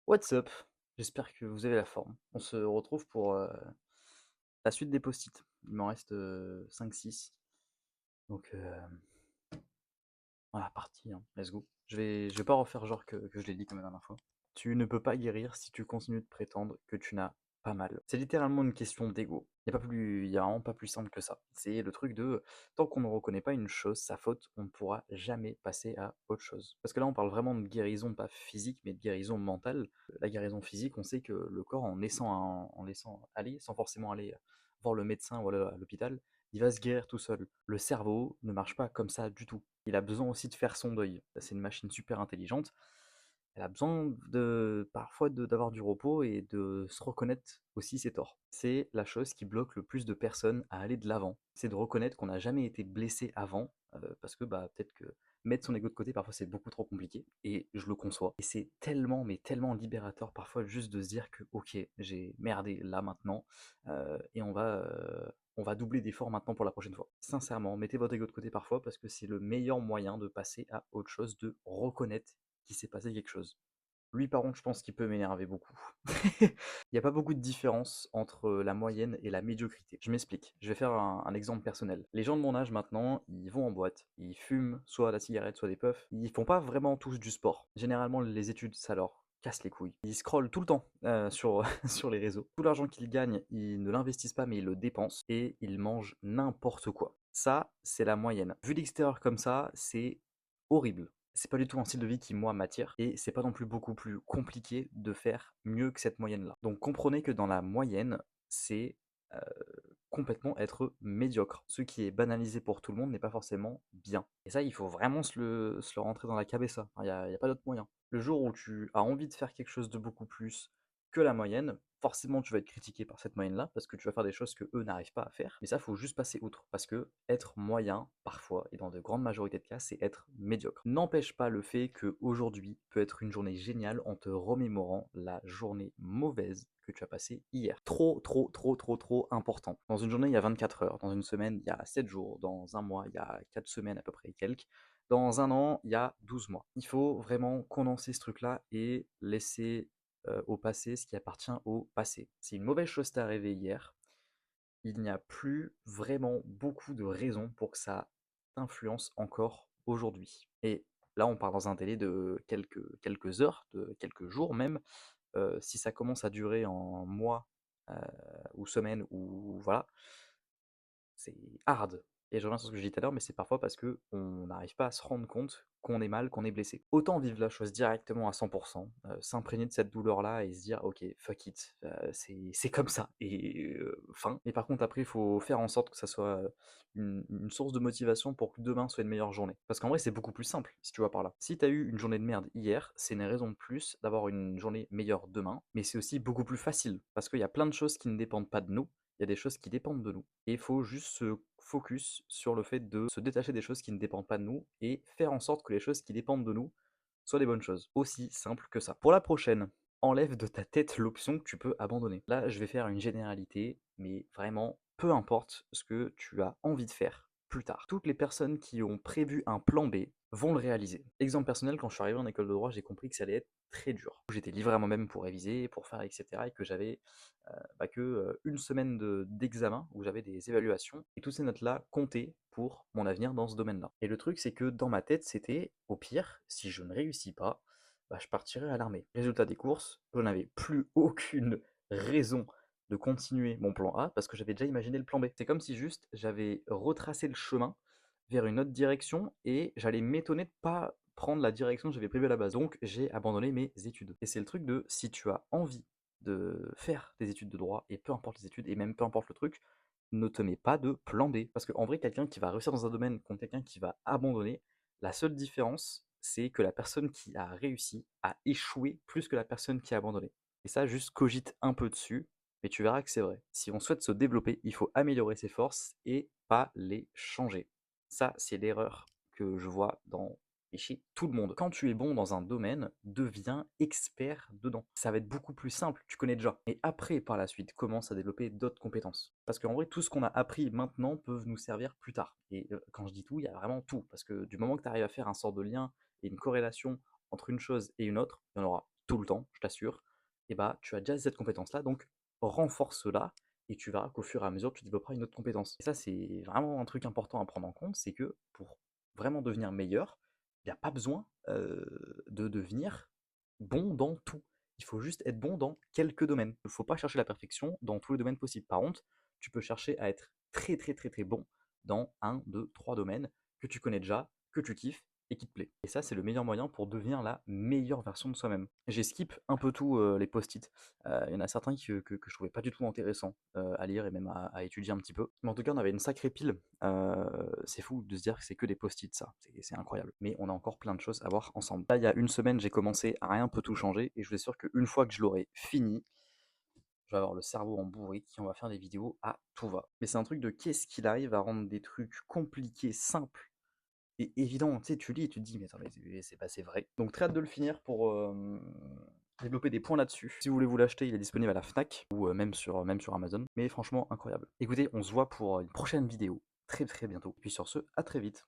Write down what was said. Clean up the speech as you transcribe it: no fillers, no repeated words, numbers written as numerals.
What's up? J'espère que vous avez la forme. On se retrouve pour la suite des post-it. Il m'en reste 5-6. Donc voilà, parti, hein. Let's go. Je vais pas refaire genre que je l'ai dit comme la dernière fois. Tu ne peux pas guérir si tu continues de prétendre que tu n'as pas mal. C'est littéralement une question d'ego. Il y a vraiment pas plus simple que ça. C'est le truc de tant qu'on ne reconnaît pas une chose, sa faute, on ne pourra jamais passer à autre chose. Parce que là, on parle vraiment de guérison, pas physique, mais de guérison mentale. La guérison physique, on sait que le corps, en laissant aller, sans forcément aller voir le médecin ou aller à l'hôpital, il va se guérir tout seul. Le cerveau ne marche pas comme ça du tout. Il a besoin aussi de faire son deuil. C'est une machine super intelligente. Elle a besoin parfois d'avoir du repos et de se reconnaître aussi ses torts. C'est la chose qui bloque le plus de personnes à aller de l'avant. C'est de reconnaître qu'on n'a jamais été blessé avant, parce que bah, peut-être que mettre son ego de côté, parfois c'est beaucoup trop compliqué, et je le conçois. Et c'est tellement, mais tellement libérateur parfois juste de se dire que ok, j'ai merdé là maintenant, et on va doubler d'efforts maintenant pour la prochaine fois. Sincèrement, mettez votre ego de côté parfois parce que c'est le meilleur moyen de passer à autre chose, de reconnaître qu'il s'est passé quelque chose. Lui, par contre, je pense qu'il peut m'énerver beaucoup. Il n'y a pas beaucoup de différence entre la moyenne et la médiocrité. Je m'explique. Je vais faire un exemple personnel. Les gens de mon âge maintenant, ils vont en boîte, ils fument soit la cigarette, soit des puffs. Ils font pas vraiment tous du sport. Généralement, les études, ça leur casse les couilles. Ils scrollent tout le temps sur, sur les réseaux. Tout l'argent qu'ils gagnent, ils ne l'investissent pas, mais ils le dépensent et ils mangent n'importe quoi. Ça, c'est la moyenne. Vu d'extérieur comme ça, c'est horrible. C'est pas du tout un style de vie qui, moi, m'attire, et c'est pas non plus beaucoup plus compliqué de faire mieux que cette moyenne-là. Donc comprenez que dans la moyenne, c'est euh, complètement être médiocre. Ce qui est banalisé pour tout le monde n'est pas forcément bien. Et ça, il faut vraiment se le rentrer dans la cabessa. Il y a pas d'autre moyen. Le jour où tu as envie de faire quelque chose de beaucoup plus que la moyenne, forcément tu vas être critiqué par cette moyenne-là, parce que tu vas faire des choses que eux n'arrivent pas à faire. Mais ça, faut juste passer outre, parce que être moyen, parfois, et dans de grandes majorités de cas, c'est être médiocre. N'empêche pas le fait que aujourd'hui peut être une journée géniale en te remémorant la journée mauvaise que tu as passée hier. Trop, trop, trop, trop, trop important. Dans une journée, il y a 24 heures. Dans une semaine, il y a 7 jours. Dans un mois, il y a 4 semaines à peu près et quelques. Dans un an, il y a 12 mois. Il faut vraiment condenser ce truc-là et laisser au passé ce qui appartient au passé. Si une mauvaise chose t'est arrivée hier, il n'y a plus vraiment beaucoup de raisons pour que ça t'influence encore aujourd'hui. Et là, on part dans un délai de quelques heures, de quelques jours même. Si ça commence à durer en mois euh, ou semaines, ou voilà, c'est hard. Et je reviens sur ce que j'ai dit tout à l'heure, mais c'est parfois parce que on n'arrive pas à se rendre compte qu'on est mal, qu'on est blessé. Autant vivre la chose directement à 100%, s'imprégner de cette douleur-là et se dire ok, fuck it, c'est comme ça, et fin. Et par contre, après, il faut faire en sorte que ça soit une source de motivation pour que demain soit une meilleure journée. Parce qu'en vrai, c'est beaucoup plus simple, si tu vois par là. Si tu as eu une journée de merde hier, c'est une raison de plus d'avoir une journée meilleure demain, mais c'est aussi beaucoup plus facile, parce qu'il y a plein de choses qui ne dépendent pas de nous, il y a des choses qui dépendent de nous. Et il faut juste se focus sur le fait de se détacher des choses qui ne dépendent pas de nous et faire en sorte que les choses qui dépendent de nous soient des bonnes choses. Aussi simple que ça. Pour la prochaine, enlève de ta tête l'option que tu peux abandonner. Là, je vais faire une généralité, mais vraiment, peu importe ce que tu as envie de faire plus tard. Toutes les personnes qui ont prévu un plan B vont le réaliser. Exemple personnel, quand je suis arrivé en école de droit, j'ai compris que ça allait être très dur. J'étais livré à moi-même pour réviser, pour faire, etc. Et que j'avais que une semaine d'examen où j'avais des évaluations, et toutes ces notes-là comptaient pour mon avenir dans ce domaine-là. Et le truc, c'est que dans ma tête, c'était au pire, si je ne réussis pas, bah, je partirai à l'armée. Résultat des courses, je n'avais plus aucune raison de continuer mon plan A parce que j'avais déjà imaginé le plan B. C'est comme si juste j'avais retracé le chemin vers une autre direction et j'allais m'étonner de pas prendre la direction que j'avais prévue à la base. Donc j'ai abandonné mes études. Et c'est le truc de si tu as envie de faire des études de droit, et peu importe les études, et même peu importe le truc, ne te mets pas de plan B. Parce qu'en vrai, quelqu'un qui va réussir dans un domaine contre quelqu'un qui va abandonner, la seule différence, c'est que la personne qui a réussi a échoué plus que la personne qui a abandonné. Et ça, juste cogite un peu dessus, mais tu verras que c'est vrai. Si on souhaite se développer, il faut améliorer ses forces et pas les changer. Ça, c'est l'erreur que je vois dans et chez tout le monde. Quand tu es bon dans un domaine, deviens expert dedans. Ça va être beaucoup plus simple, tu connais déjà. Et après, par la suite, commence à développer d'autres compétences. Parce qu'en vrai, tout ce qu'on a appris maintenant peut nous servir plus tard. Et quand je dis tout, il y a vraiment tout. Parce que du moment que tu arrives à faire un sort de lien et une corrélation entre une chose et une autre, il y en aura tout le temps, je t'assure, et bah, tu as déjà cette compétence-là, donc renforce-la et tu verras qu'au fur et à mesure, tu développeras une autre compétence. Et ça, c'est vraiment un truc important à prendre en compte, c'est que pour vraiment devenir meilleur, il n'y a pas besoin de devenir bon dans tout. Il faut juste être bon dans quelques domaines. Il ne faut pas chercher la perfection dans tous les domaines possibles. Par contre, tu peux chercher à être très très très très bon dans un, deux, trois domaines que tu connais déjà, que tu kiffes et qui te plaît. Et ça, c'est le meilleur moyen pour devenir la meilleure version de soi-même. J'ai skip un peu tout les post-it. Il y en a certains que je trouvais pas du tout intéressants à lire et même à étudier un petit peu. Mais en tout cas, on avait une sacrée pile. C'est fou de se dire que c'est que des post-it, ça. C'est incroyable. Mais on a encore plein de choses à voir ensemble. Là, il y a une semaine, j'ai commencé à rien peut tout changer et je vous assure qu'une fois que je l'aurai fini, je vais avoir le cerveau en bourrique et on va faire des vidéos à tout va. Mais c'est un truc de qu'est-ce qu'il arrive à rendre des trucs compliqués, simples et évident. Tu sais, tu lis et tu te dis, mais attends, mais c'est vrai. Donc très hâte de le finir pour développer des points là-dessus. Si vous voulez vous l'acheter, il est disponible à la Fnac ou même sur Amazon. Mais franchement, incroyable. Écoutez, on se voit pour une prochaine vidéo très très bientôt. Puis sur ce, à très vite.